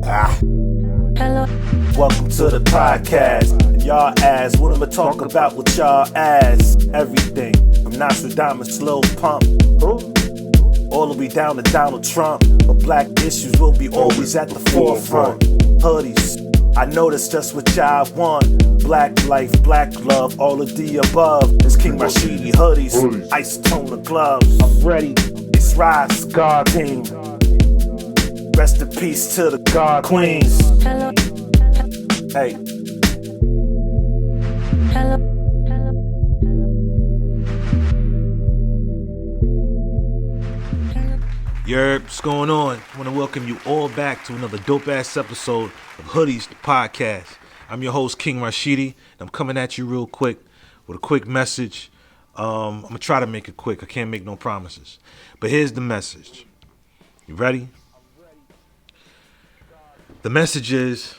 Ah. Welcome to the podcast. Y'all ask, what I'ma talk about with y'all ass? Everything from Nostradamus, Lil Pump, all the way down to Donald Trump. But black issues will be always at the forefront. Hoodies, I know that's just what y'all want. Black life, black love, all of the above. It's King Rashidi hoodies, ice toner gloves. I'm ready. It's Rise God Team. Rest in peace to the God Queens. Hey. Yerp, what's going on? I want to welcome you all back to another dope-ass episode of Hoodies, the podcast. I'm your host, King Rashidi, and I'm coming at you real quick with a quick message. I'm going to try to make it quick. I can't make no promises. But here's the message. You ready? The message is,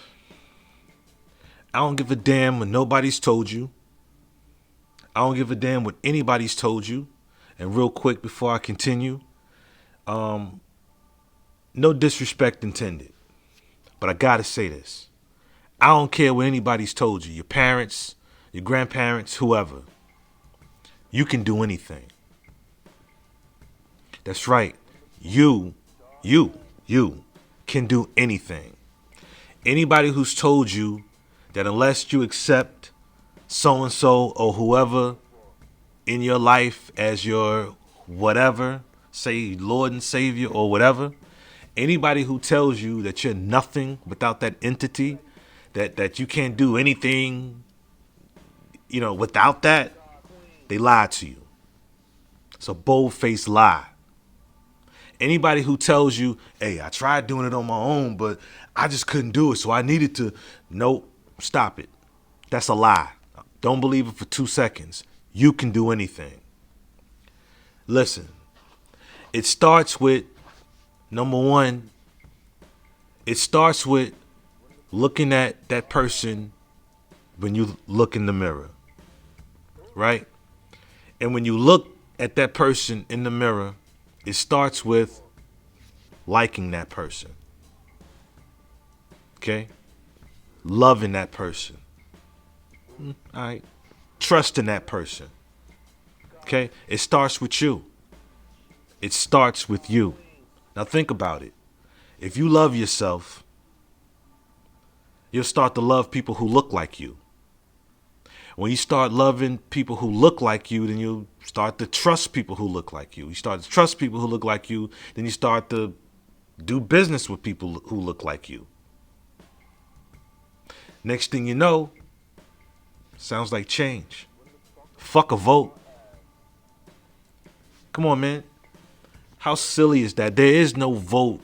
I don't give a damn what nobody's told you. I don't give a damn what anybody's told you. And real quick before I continue, no disrespect intended, but I gotta say this. I don't care what anybody's told you, your parents, your grandparents, whoever. You can do anything. That's right. You can do anything. Anybody who's told you that unless you accept so-and-so or whoever in your life as your whatever, say Lord and Savior or whatever, anybody who tells you that you're nothing without that entity, that you can't do anything, without that, they lied to you. It's a bold-faced lie. Anybody who tells you, hey, I tried doing it on my own, but I just couldn't do it, so I needed to. Nope, stop it. That's a lie. Don't believe it for 2 seconds. You can do anything. Listen, it starts with, number one, it starts with looking at that person when you look in the mirror, right? And when you look at that person in the mirror, it starts with liking that person, okay? Loving that person, all right? Trusting that person, okay? It starts with you. It starts with you. Now think about it. If you love yourself, you'll start to love people who look like you. When you start loving people who look like you, then you'll start to trust people who look like you. You start to trust people who look like you, then you start to do business with people who look like you. Next thing you know, sounds like change. Fuck a vote. Come on, man. How silly is that? There is no vote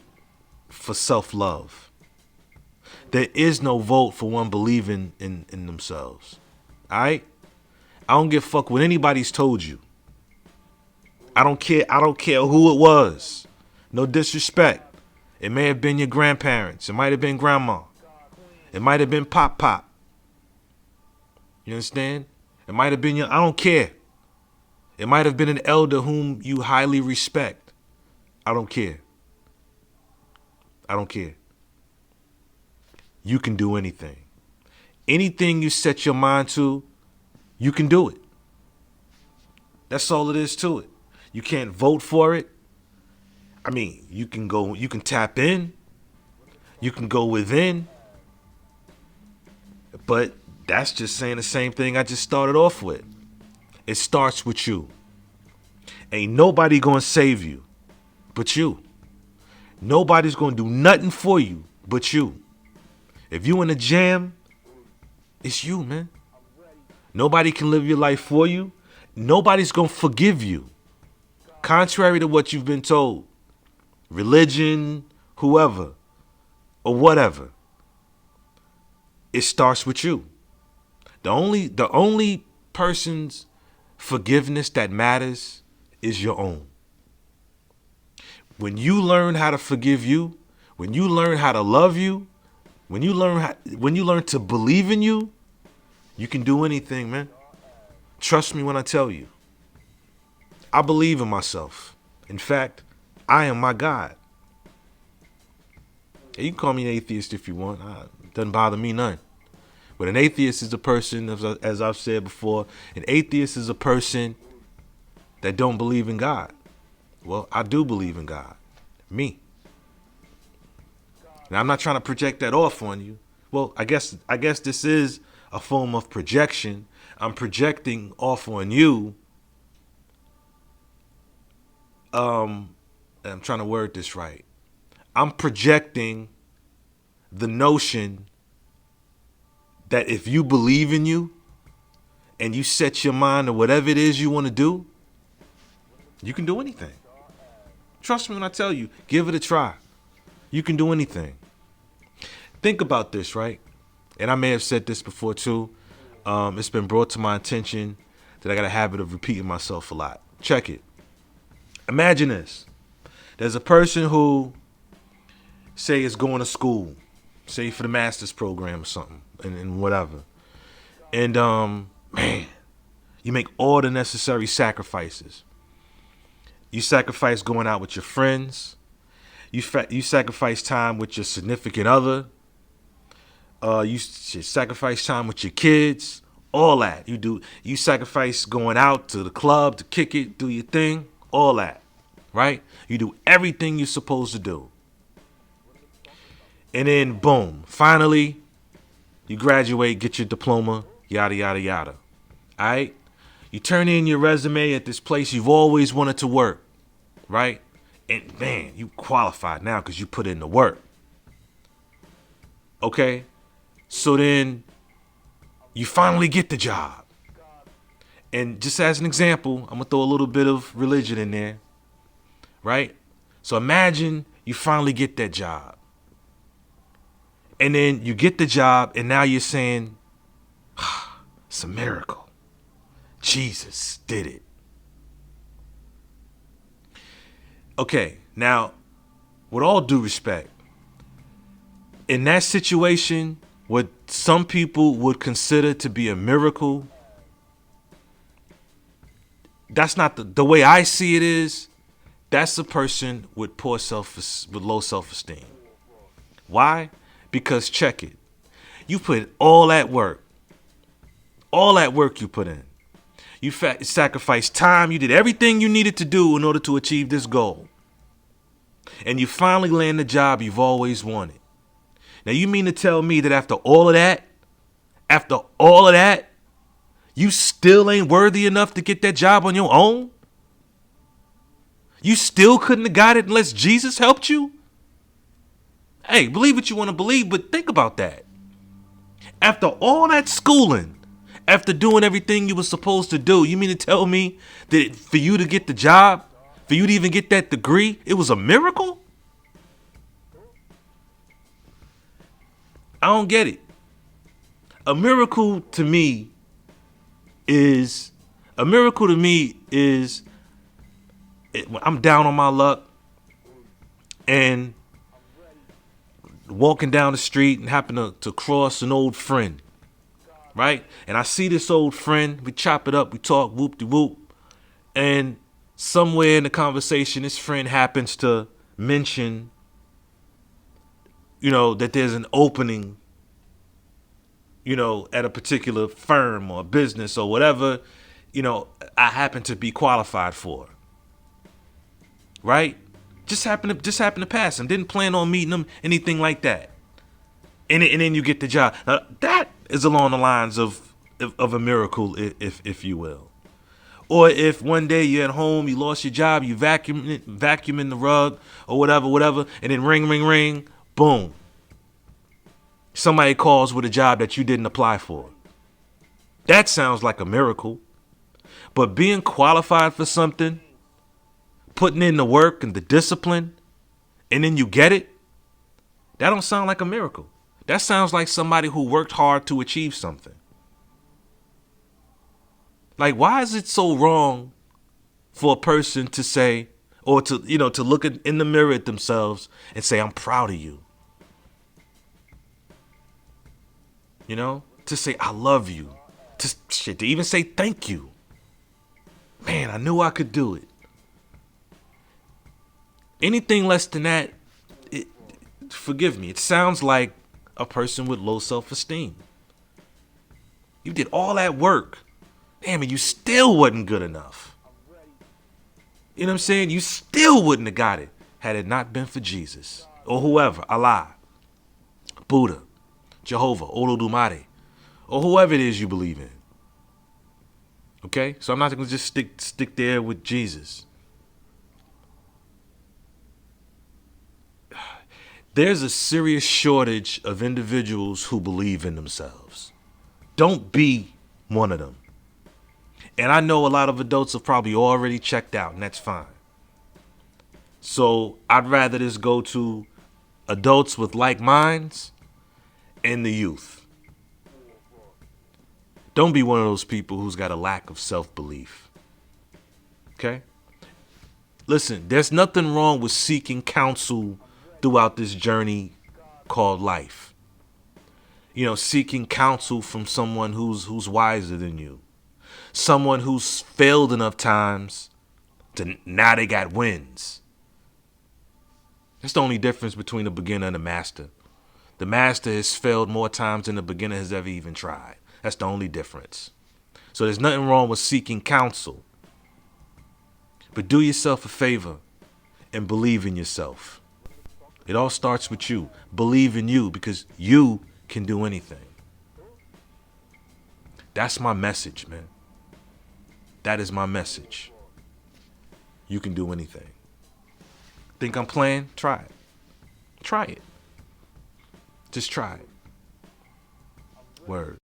for self-love. There is no vote for one believing in themselves. All right? I don't give a fuck what anybody's told you. I don't care who it was. No disrespect. It may have been your grandparents. It might have been grandma. It might have been pop. You understand? It might have been I don't care. It might have been an elder whom you highly respect. I don't care. I don't care. You can do anything. Anything you set your mind to, you can do it. That's all it is to it. You can't vote for it. I mean, you can tap in. You can go within. But that's just saying the same thing I just started off with. It starts with you. Ain't nobody gonna save you but you. Nobody's gonna do nothing for you but you. If you in a jam, it's you, man. Nobody can live your life for you. Nobody's gonna forgive you. Contrary to what you've been told. Religion, whoever, or whatever. It starts with you. The only person's forgiveness that matters is your own. When you learn how to forgive you, when you learn how to love you, when you learn to believe in you, you can do anything, man. Trust me when I tell you. I believe in myself. In fact, I am my God. And you can call me an atheist if you want. It doesn't bother me none. But an atheist is a person, as I've said before, an atheist is a person that don't believe in God. Well, I do believe in God. Me. Now, I'm not trying to project that off on you. Well, I guess this is a form of projection. I'm projecting off on you. I'm trying to word this right. I'm projecting the notion that if you believe in you and you set your mind to whatever it is you want to do, you can do anything. Trust me when I tell you, give it a try. You can do anything. Think about this, right? And I may have said this before too. It's been brought to my attention that I got a habit of repeating myself a lot. Check it. Imagine this. There's a person who, say, is going to school, say for the master's program or something, and whatever. And, man, you make all the necessary sacrifices. You sacrifice going out with your friends. You sacrifice time with your significant other. You sacrifice time with your kids. All that. You sacrifice going out to the club to kick it, do your thing. All that. Right? You do everything you're supposed to do. And then, boom, finally, you graduate, get your diploma, yada, yada, yada. All right? You turn in your resume at this place you've always wanted to work, right? And, man, you qualified now because you put in the work. Okay? So then you finally get the job. And just as an example, I'm going to throw a little bit of religion in there, right? So imagine you finally get that job. And then you get the job, and now you're saying, it's a miracle. Jesus did it. Okay, now, with all due respect, in that situation, what some people would consider to be a miracle, that's not the way I see it is, that's a person with low self-esteem. Why? Because check it. You put all that work you put in. You sacrificed time. You did everything you needed to do in order to achieve this goal. And you finally land the job you've always wanted. Now, you mean to tell me that after all of that, you still ain't worthy enough to get that job on your own? You still couldn't have got it unless Jesus helped you? Hey, believe what you want to believe, but think about that. After all that schooling, after doing everything you were supposed to do, you mean to tell me that for you to get the job, for you to even get that degree, it was a miracle? I don't get it. A miracle to me is I'm down on my luck and walking down the street and happen to cross an old friend, right? And I see this old friend, we chop it up, we talk, whoop-de-whoop, and somewhere in the conversation, this friend happens to mention, that there's an opening, at a particular firm or business or whatever, I happen to be qualified for, right? Just happened to pass and didn't plan on meeting them, anything like that. And then you get the job. Now, that is along the lines of a miracle, if you will. Or if one day you're at home, you lost your job, you vacuuming the rug or whatever, and then ring, boom. Somebody calls with a job that you didn't apply for. That sounds like a miracle. But being qualified for something, putting in the work and the discipline, and then you get it, that don't sound like a miracle. That sounds like somebody who worked hard to achieve something. Like, why is it so wrong for a person to say, or to look in the mirror at themselves and say, I'm proud of you? To say, I love you. To even say thank you. Man, I knew I could do it. Anything less than that, forgive me, it sounds like a person with low self-esteem. You did all that work. Damn, and you still wasn't good enough. You know what I'm saying? You still wouldn't have got it had it not been for Jesus or whoever, Allah, Buddha, Jehovah, Olodumare, or whoever it is you believe in. Okay? So I'm not going to just stick there with Jesus. There's a serious shortage of individuals who believe in themselves. Don't be one of them. And I know a lot of adults have probably already checked out, and that's fine. So I'd rather this go to adults with like minds and the youth. Don't be one of those people who's got a lack of self-belief. Okay? Listen, there's nothing wrong with seeking counsel throughout this journey called life. You know, seeking counsel from someone who's wiser than you. Someone who's failed enough times to now they got wins. That's the only difference between a beginner and a master. The master has failed more times than the beginner has ever even tried. That's the only difference. So there's nothing wrong with seeking counsel. But do yourself a favor and believe in yourself. It all starts with you. Believe in you because you can do anything. That's my message, man. That is my message. You can do anything. Think I'm playing? Try it. Try it. Just try it. Word.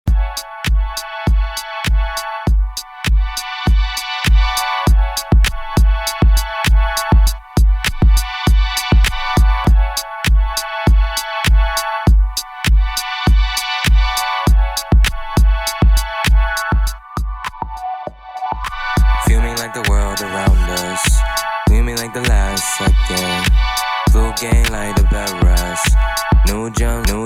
Fuming like the world around us. Fuming like the last second. Blue game like the bed rest. New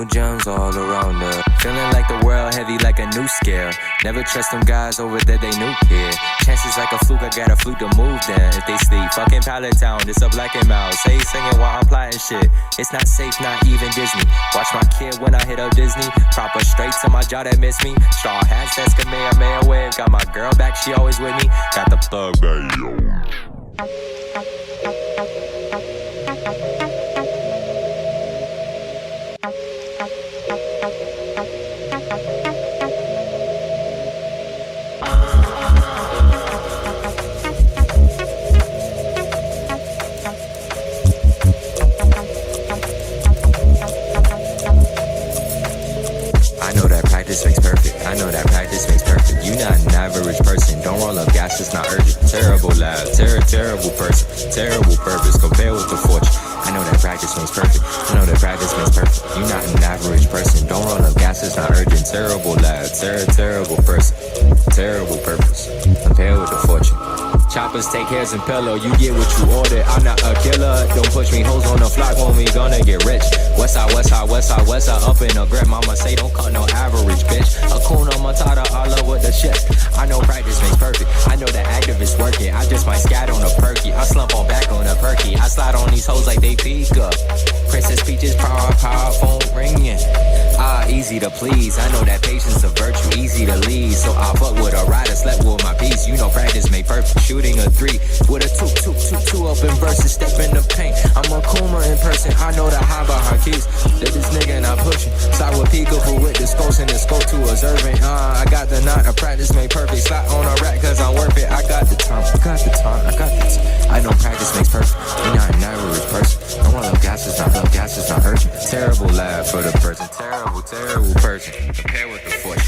gems all around her. Feeling like the world heavy like a new scale. Never trust them guys over there, they nuclear. Chances like a fluke, I got a fluke to move them. If they sleep, fucking Pallet Town, this a black and mouse. Say singing while I'm plotting shit. It's not safe, not even Disney. Watch my kid when I hit up Disney. Proper straight to my jaw that miss me. Straw hats, that's Kamehameha wave. Got my girl back, she always with me. Got the plug back, yo. Practice makes perfect. I know that practice makes perfect. You not an average person. Don't roll up gas, it's not urgent. Terrible lab, terrible person. Terrible purpose, compare with the fortune. I know that practice makes perfect. I know that practice makes perfect. You not an average person. Don't roll up gas, it's not urgent. Terrible lab, terrible person. Terrible purpose, compare with the fortune. Choppers take hairs and pillow, you get what you ordered. I'm not a killer, don't push me, hoes on the flock when we gonna get rich. Westside, up in a grip. Mama say don't cut no average, bitch. Hakuna Matata, all up with the shit. I know practice makes perfect, I know the activists working. I just might scat on a perky, I slump on back on a perky. I slide on these hoes like they peek up. Princess Peaches, power, phone ringing. Easy to please, I know that patience a virtue, easy to lead. So I fuck with a rider, slept with my piece. You know practice make perfect, shooting a 3 with a 2 up in verses, step in the paint. I'm a Kuma in person, I know the high by her keys. Did this nigga not pushing, side with peekaboo with the scopes and the scope to observant. I got the knot, a practice make perfect. Slot on a rack cause I'm worth it, I got the time. I know practice makes perfect, you're not an average person. Don't want no gas, it's not urgent. Terrible lab for the person, terrible person. Compare with the fortune.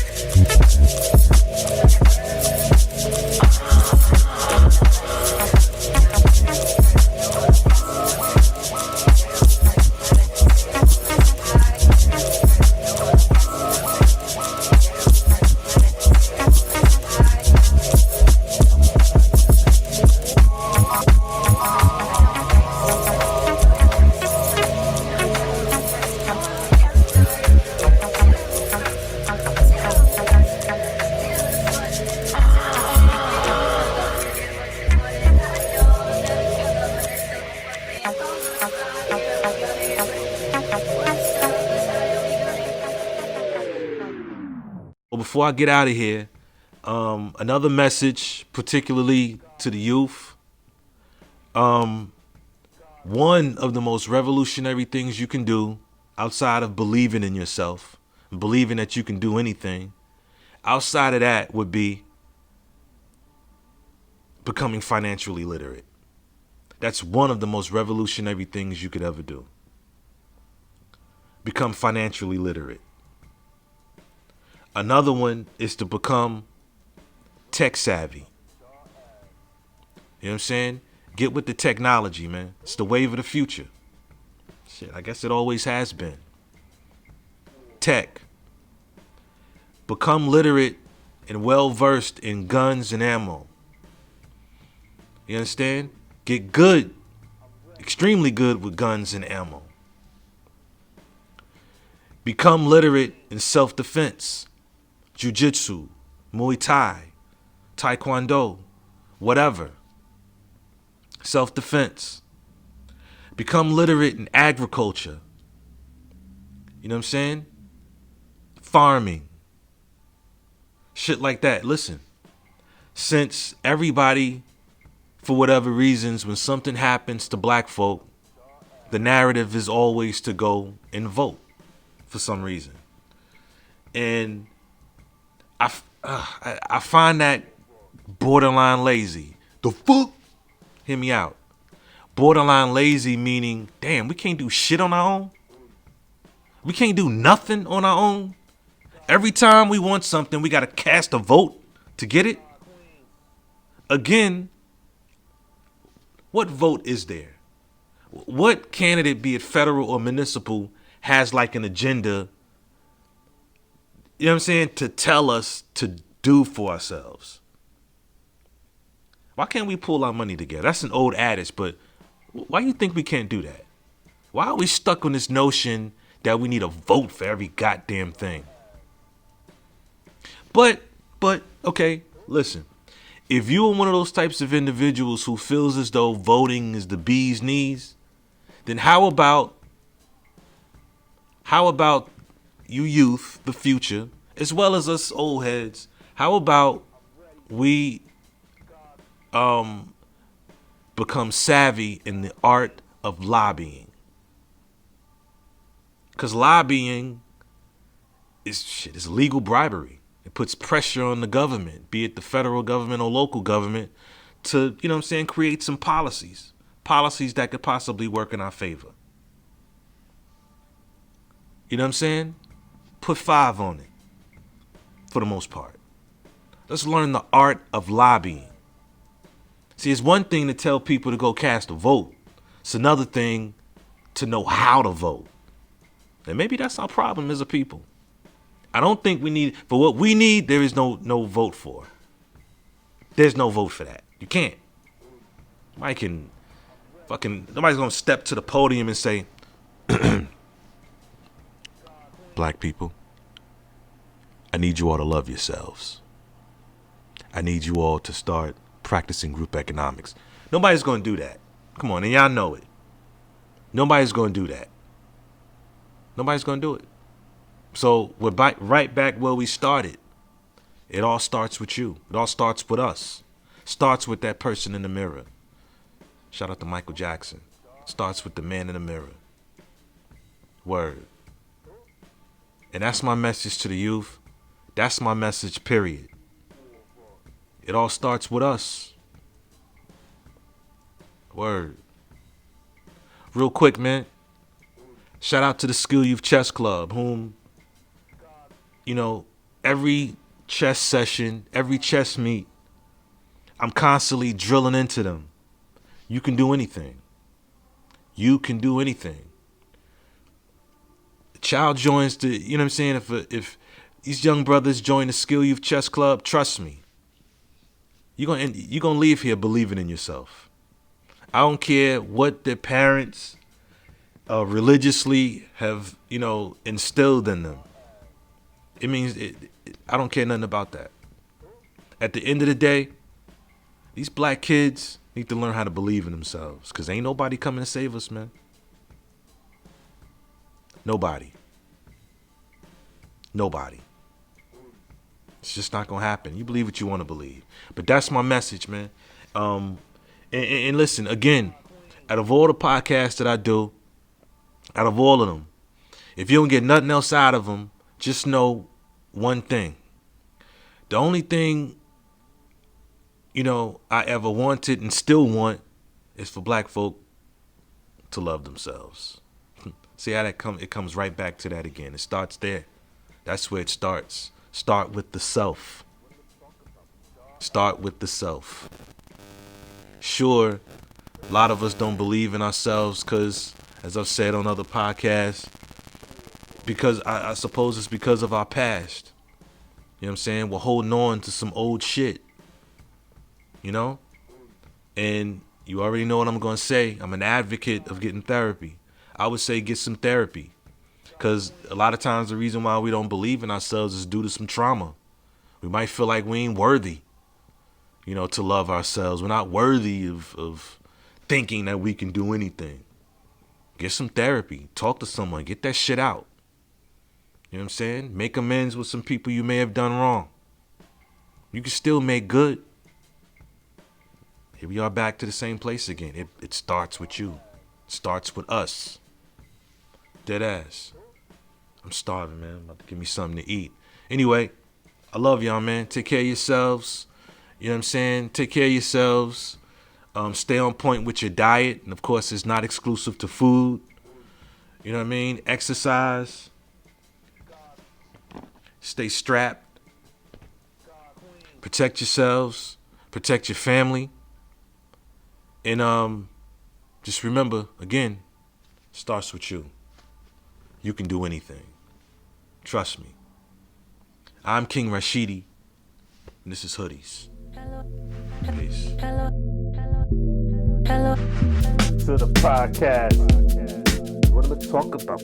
before I get out of here, another message, particularly to the youth. One of the most revolutionary things you can do outside of believing in yourself, believing that you can do anything, outside of that would be becoming financially literate. That's one of the most revolutionary things you could ever do. Become financially literate. Another one is to become tech savvy. You know what I'm saying? Get with the technology, man. It's the wave of the future. Shit, I guess it always has been. Tech. Become literate and well versed in guns and ammo. You understand? Get good, extremely good with guns and ammo. Become literate in self-defense, jiu-jitsu, Muay Thai, Taekwondo, whatever. Self-defense. Become literate in agriculture. You know what I'm saying? Farming. Shit like that. Listen, since everybody, for whatever reasons, when something happens to black folk, the narrative is always to go and vote for some reason. And I find that borderline lazy. The fuck? Hear me out. Borderline lazy meaning, damn, we can't do shit on our own. We can't do nothing on our own. Every time we want something, we got to cast a vote to get it. Again, what vote is there? What candidate, be it federal or municipal, has like an agenda, you know what I'm saying, to tell us to do for ourselves? Why can't we pull our money together? That's an old adage, but why do you think we can't do that? Why are we stuck on this notion that we need a vote for every goddamn thing? But, okay, listen. If you are one of those types of individuals who feels as though voting is the bee's knees, then how about you youth, the future, as well as us old heads, how about we become savvy in the art of lobbying? Because lobbying is legal bribery. It puts pressure on the government, be it the federal government or local government, to, you know what I'm saying, create some policies that could possibly work in our favor. You know what I'm saying? Put 5 on it, for the most part. Let's learn the art of lobbying. See, it's one thing to tell people to go cast a vote. It's another thing to know how to vote. And maybe that's our problem as a people. I don't think we need, for what we need, there is no vote for. There's no vote for that. You can't. Nobody's gonna step to the podium and say, black people, I need you all to love yourselves. I need you all to start practicing group economics. Nobody's gonna do that. Come on, and y'all know it. Nobody's gonna do that. Nobody's gonna do it. So we're right back where we started. It all starts with you. It all starts with us. Starts with that person in the mirror. Shout out to Michael Jackson. Starts with the man in the mirror. Word. And that's my message to the youth. That's my message, period. It all starts with us. Word. Real quick, man. Shout out to the Skill Youth Chess Club, whom, you know, every chess session, every chess meet, I'm constantly drilling into them. You can do anything. You can do anything. The child joins the, you know what I'm saying? If these young brothers join the Skill Youth Chess Club, trust me, you're gonna leave here believing in yourself. I don't care what their parents religiously have, you know, instilled in them. It means I don't care nothing about that. At the end of the day, these black kids need to learn how to believe in themselves, because ain't nobody coming to save us, man. Nobody. It's just not gonna happen. You believe what you want to believe. But that's my message, man. And listen, again, out of all the podcasts that I do, out of all of them, if you don't get nothing else out of them, just know one thing. The only thing, I ever wanted and still want is for black folk to love themselves. See how it comes right back to that again. It starts there. That's where it starts. Start with the self. Start with the self. Sure, a lot of us don't believe in ourselves because, as I've said on other podcasts, because I suppose it's because of our past. You know what I'm saying? We're holding on to some old shit. And you already know what I'm going to say. I'm an advocate of getting therapy. I would say get some therapy. Because a lot of times the reason why we don't believe in ourselves is due to some trauma. We might feel like we ain't worthy, to love ourselves. We're not worthy of thinking that we can do anything. Get some therapy. Talk to someone. Get that shit out. You know what I'm saying? Make amends with some people you may have done wrong. You can still make good. Here we are back to the same place again. It starts with you. It starts with us. Dead ass. I'm starving, man. I'm about to give me something to eat. Anyway, I love y'all, man. Take care of yourselves. You know what I'm saying? Take care of yourselves. Stay on point with your diet. And, of course, it's not exclusive to food. You know what I mean? Exercise. Stay strapped. Protect yourselves. Protect your family. And just remember, again, it starts with you. You can do anything. Trust me. I'm King Rashidi, and this is Hoodies. Peace. To the podcast. What am I talking about?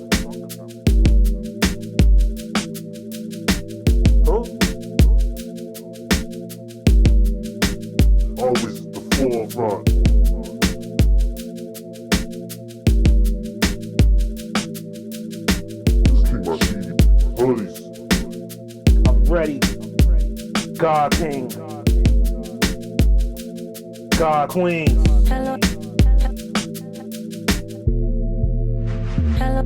Who? Always at the forefront. This King Rashidi. Hoodies. I'm ready. God King. God Queen. Hello. Hello. Hello.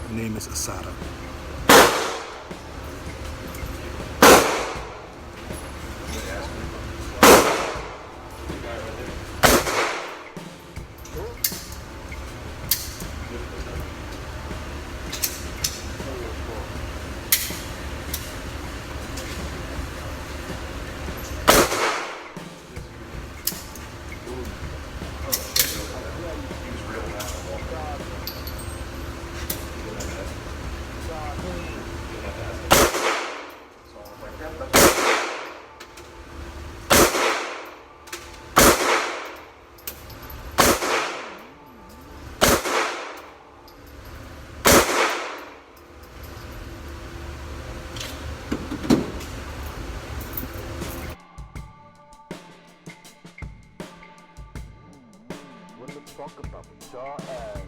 My name is Asada. What am I talking about? With y'all ass.